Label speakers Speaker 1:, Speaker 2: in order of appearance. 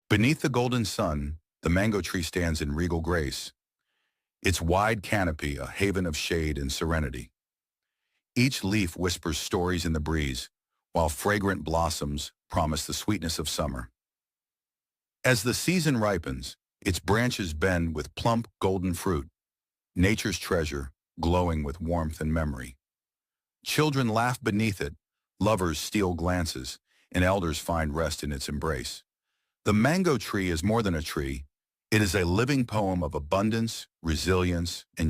Speaker 1: Beneath the golden sun, the mango tree stands in regal grace, its wide canopy a haven of shade and serenity. Each leaf whispers stories in the breeze, while fragrant blossoms promise the sweetness of summer. As the season ripens, its branches bend with plump golden fruit, nature's treasure glowing with warmth and memory. Children laugh beneath it, lovers steal glances, and elders find rest in its embrace. The mango tree is more than a tree. It is a living poem of abundance, resilience, and